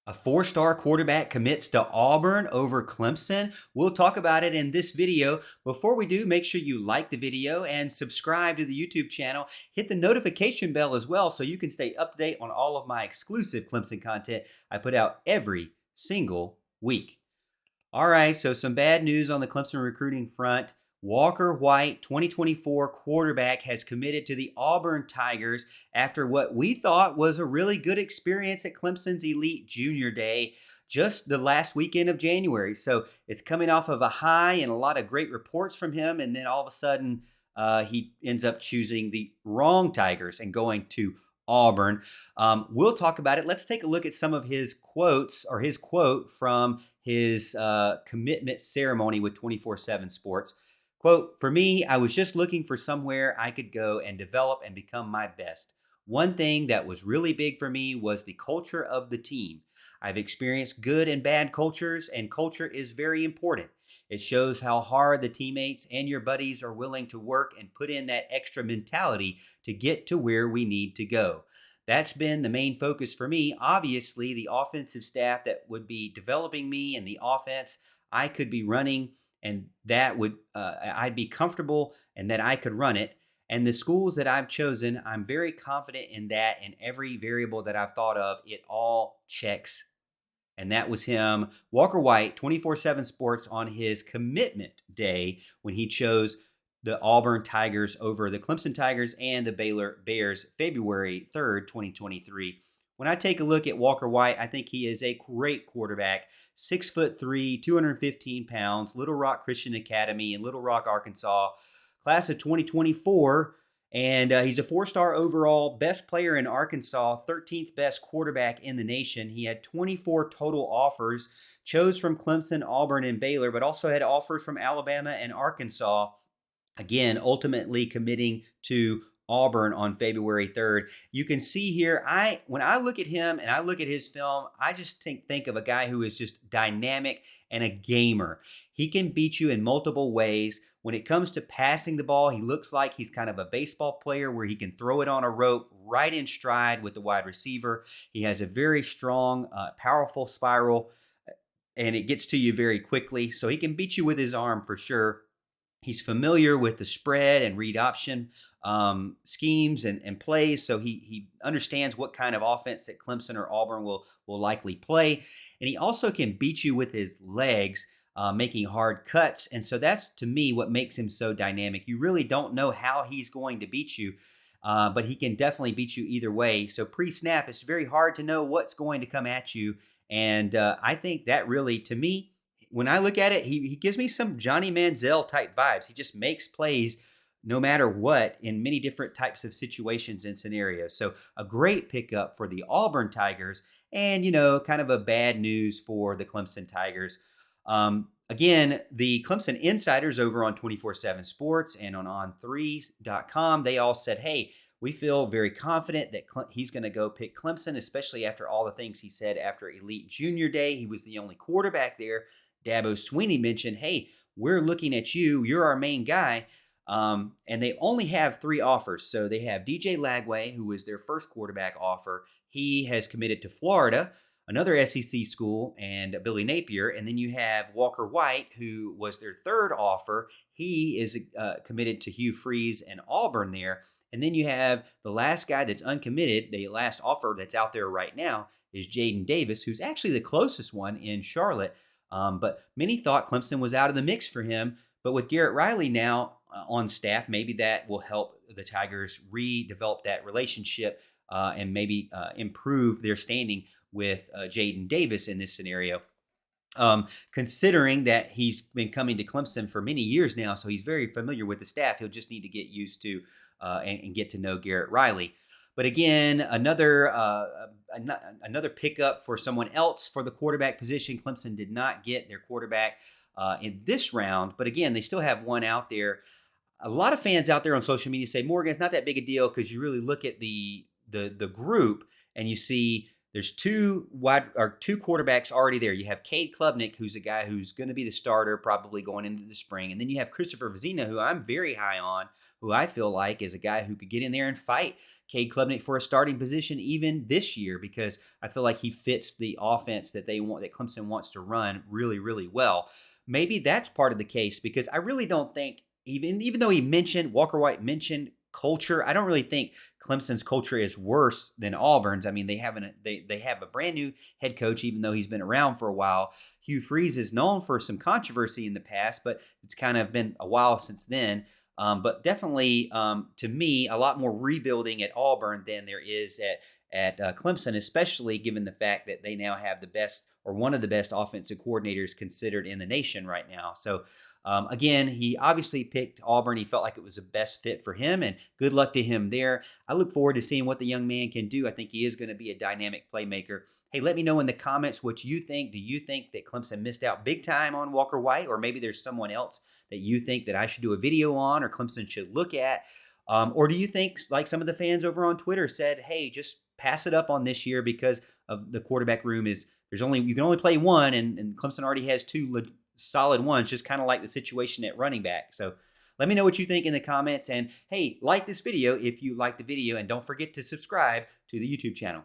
A four-star quarterback commits to Auburn over Clemson. We'll talk about it in this video. Before we do, make sure you like the video and subscribe to the YouTube channel. Hit the notification bell as well so you can stay up to date on all of my exclusive Clemson content I put out every single week. All right, so some bad news on the Clemson recruiting front. Walker White, 2024 quarterback, has committed to the Auburn Tigers after what we thought was a really good experience at Clemson's Elite Junior Day just the last weekend of January. So it's coming off of a high and a lot of great reports from him. And then all of a sudden, he ends up choosing the wrong Tigers and going to Auburn. We'll talk about it. Let's take a look at some of his quotes or his quote from his commitment ceremony with 24/7 Sports. Quote, "For me, I was just looking for somewhere I could go and develop and become my best. One thing that was really big for me was the culture of the team. I've experienced good and bad cultures, and culture is very important. It shows how hard the teammates and your buddies are willing to work and put in that extra mentality to get to where we need to go. That's been the main focus for me. Obviously, the offensive staff that would be developing me and the offense I could be running, and that would I'd be comfortable and that I could run it. And the schools that I've chosen, I'm very confident in that, and every variable that I've thought of, it all checks." And that was him, Walker White, 24/7 Sports, on his commitment day when he chose the Auburn Tigers over the Clemson Tigers and the Baylor Bears, February 3rd, 2023. When I take a look at Walker White, I think he is a great quarterback. 6'3", 215 pounds, Little Rock Christian Academy in Little Rock, Arkansas, class of 2024. And he's a four-star overall, best player in Arkansas, 13th best quarterback in the nation. He had 24 total offers, chose from Clemson, Auburn, and Baylor, but also had offers from Alabama and Arkansas. Again, ultimately committing to Auburn on February 3rd. You can see here, when I look at him and I look at his film, I just think of a guy who is just dynamic and a gamer. He can beat you in multiple ways. When it comes to passing the ball, he looks like he's kind of a baseball player where he can throw it on a rope right in stride with the wide receiver. He has a very strong, powerful spiral, and it gets to you very quickly. So he can beat you with his arm for sure. He's familiar with the spread and read option schemes and plays, so he understands what kind of offense that Clemson or Auburn will likely play. And he also can beat you with his legs, making hard cuts. And so that's, to me, what makes him so dynamic. You really don't know how he's going to beat you, but he can definitely beat you either way. So pre-snap, it's very hard to know what's going to come at you. And I think that really, to me, when I look at it, he gives me some Johnny Manziel type vibes. He just makes plays no matter what in many different types of situations and scenarios. So a great pickup for the Auburn Tigers, and kind of a bad news for the Clemson Tigers. Again, the Clemson insiders over on 24/7 Sports and on on3.com, they all said, hey, we feel very confident that he's going to go pick Clemson, especially after all the things he said after Elite Junior Day. He was the only quarterback there. Dabo Swinney mentioned, hey, we're looking at you. You're our main guy. And they only have 3 offers. So they have DJ Lagway, who was their first quarterback offer. He has committed to Florida, another SEC school, and Billy Napier. And then you have Walker White, who was their third offer. He is committed to Hugh Freeze and Auburn there. And then you have the last guy that's uncommitted, the last offer that's out there right now is Jaden Davis, who's actually the closest one in Charlotte. But many thought Clemson was out of the mix for him. But with Garrett Riley now on staff, maybe that will help the Tigers redevelop that relationship and maybe improve their standing with Jaden Davis in this scenario. Considering that he's been coming to Clemson for many years now, so he's very familiar with the staff. He'll just need to get used to and get to know Garrett Riley. But again, another pickup for someone else for the quarterback position. Clemson did not get their quarterback in this round, but again, they still have one out there. A lot of fans out there on social media say, Morgan, it's not that big a deal because you really look at the group and you see there's two quarterbacks already there. You have Cade Klubnik, who's a guy who's going to be the starter probably going into the spring. And then you have Christopher Vizina, who I'm very high on, who I feel like is a guy who could get in there and fight Cade Klubnik for a starting position even this year, because I feel like he fits the offense that Clemson wants to run really, really well. Maybe that's part of the case, because I really don't think, even though Walker White mentioned culture, I don't really think Clemson's culture is worse than Auburn's. I mean, they have a brand new head coach, even though he's been around for a while. Hugh Freeze is known for some controversy in the past, but it's kind of been a while since then. But definitely, to me, a lot more rebuilding at Auburn than there is at Clemson, especially given the fact that they now have the best, or one of the best, offensive coordinators considered in the nation right now. So again, he obviously picked Auburn. He felt like it was the best fit for him, and good luck to him there. I look forward to seeing what the young man can do. I think he is going to be a dynamic playmaker. Hey, let me know in the comments what you think. Do you think that Clemson missed out big time on Walker White, or maybe there's someone else that you think that I should do a video on, or Clemson should look at? Or do you think, like some of the fans over on Twitter said, hey, just pass it up on this year because of the quarterback room you can only play one, and Clemson already has two solid ones, just kind of like the situation at running back. So let me know what you think in the comments, and hey, like this video if you like the video, and don't forget to subscribe to the YouTube channel.